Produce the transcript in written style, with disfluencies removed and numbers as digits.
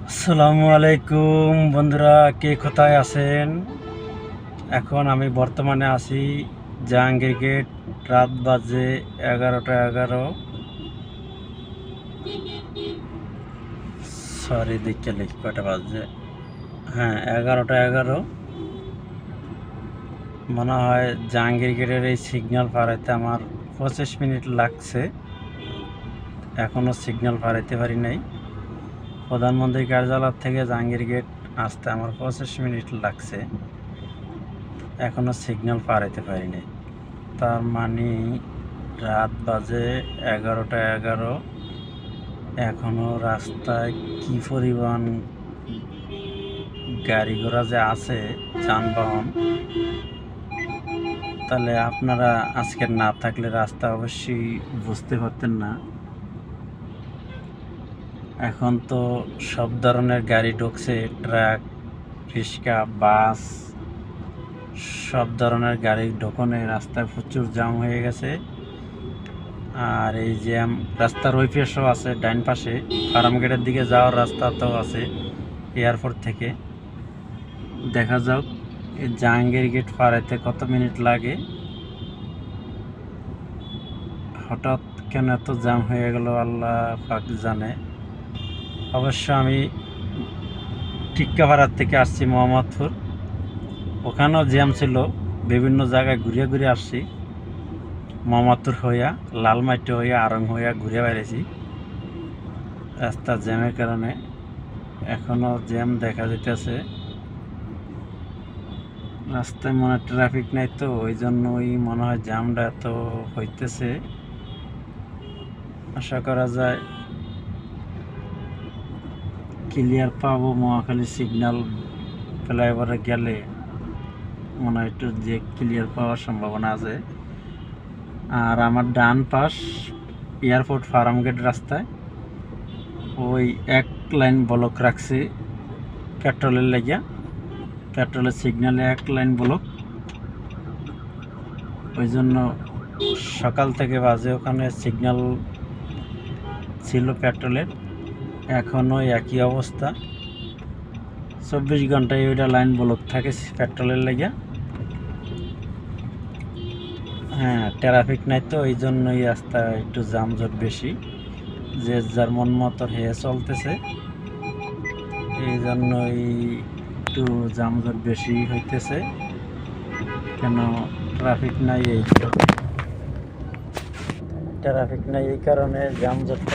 আসসালামু আলাইকুম বন্ধুরা, কে কোথায় আছেন? এখন আমি বর্তমানে আছি জাহাঙ্গীর গেট। রাত বাজে 11টা 11। সরি, দেখে লিখি কটা বাজে। হ্যাঁ, 11টা 11। মনে হয় জাহাঙ্গীর গেটের এই সিগন্যাল পাড়াইতে আমার 25 মিনিট লাগছে। এখনও সিগন্যাল পাড়াইতে পারি নাই। প্রধানমন্ত্রী কার্যালয় থেকে জাহাঙ্গীর গেট আসতে আমার 25 মিনিট লাগছে, এখনও সিগন্যাল পাড়াইতে পারিনি। তার মানে রাত বাজে 11টা 11। এখনও রাস্তায় কি পরিমাণ গাড়ি ঘোড়া যে আছে, যানবাহন, তাহলে আপনারা আজকে না থাকলে রাস্তা অবশ্যই বুঝতে পারতেন না। এখন তো সব ধরনের গাড়ি ঢুকছে, ট্রাক, রিক্সা, বাস, সব ধরনের গাড়ি ঢোকনে রাস্তায় প্রচুর জ্যাম হয়ে গেছে। আর এই জ্যাম রাস্তার ওই পাশেও আছে, ডাইন পাশে ফার্মগেটের দিকে যাওয়ার রাস্তাতেও আছে এয়ারপোর্ট থেকে। দেখা যাক এই জাহাঙ্গীর গেট পাড়াইতে কত মিনিট লাগে। হঠাৎ কেন এত জ্যাম হয়ে গেল আল্লাহ পাক জানে। অবশ্য আমি টিক্কাপাড়ার থেকে আসছি মোহাম্মদপুর, ওখানেও জ্যাম ছিল। বিভিন্ন জায়গায় ঘুরিয়ে ঘুরিয়ে আসছি, মোহাম্মদপুর হইয়া, লালমাটি হইয়া, আরং হইয়া ঘুরে বেড়েছি। রাস্তা জ্যামের কারণে এখনও জ্যাম দেখা যেতেছে। রাস্তায় মনে ট্রাফিক নাই, তো ওই জন্যই মনে হয় জ্যামটা এত হইতেছে। আশা করা যায় ক্লিয়ার পাবো। মহাখালী সিগন্যাল ফ্লাইওভারে গেলে মনে হয় একটু যে ক্লিয়ার পাওয়ার সম্ভাবনা আছে। আর আমার ডান পাশ এয়ারপোর্ট ফার্মগেট রাস্তায় ওই এক লাইন ব্লক রাখছে পেট্রোলের লাগিয়া। পেট্রোলের সিগন্যালে এক লাইন ব্লক, ওই জন্য সকাল থেকে বাজে ওখানে সিগন্যাল ছিল পেট্রোলের, এখনও একই অবস্থা। 24 ঘন্টায় ওইটা লাইন ব্লক থাকে পেট্রোলের লাগিয়া। হ্যাঁ, ট্রাফিক নাই তো ওই জন্যই রাস্তা একটু যানজট বেশি, যে যার মন মতো হয়ে চলতেছে, এই জন্যই একটু যানজট বেশি হইতেছে। কেন ট্রাফিক নাই এই কারণে যানজট।